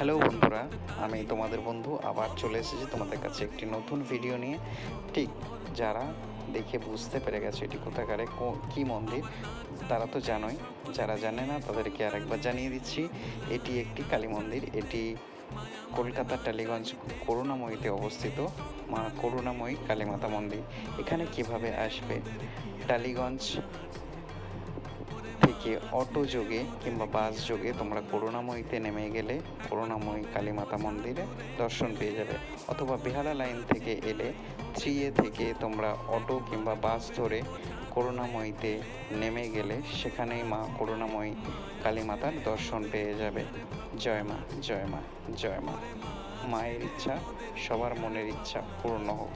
Hello বন্ধুরা, আমি তোমাদের বন্ধু আবার চলে এসেছি তোমাদের কাছে একটি নতুন ভিডিও নিয়ে। ঠিক যারা দেখে বুঝতে পেরে গেছে এটি কোথাকারে কী মন্দির, তারা তো জানোই। যারা জানে না তাদেরকে আরেকবার জানিয়ে দিচ্ছি, এটি একটি কালী মন্দির। এটি কলকাতার টালিগঞ্জ করুণাময়ীতে অবস্থিত মা করুণাময়ী কালীমাতা মন্দির। এখানে কিভাবে আসবে? টালিগঞ্জ থেকে অটো যোগে কিংবা বাস যোগে তোমরা করুণাময়ীতে নেমে গেলে করুণাময়ী কালীমাতা মন্দিরে দর্শন পেয়ে যাবে, অথবা বেহালা লাইন থেকে এলে 3A থেকে তোমরা অটো কিংবা বাস ধরে করুণাময়ীতে নেমে গেলে সেখানেই মা করুণাময়ী কালীমাতার দর্শন পেয়ে যাবে। জয় মা, জয় মা, জয় মা। মায়ের ইচ্ছা সবার মনের ইচ্ছা পূর্ণ হোক।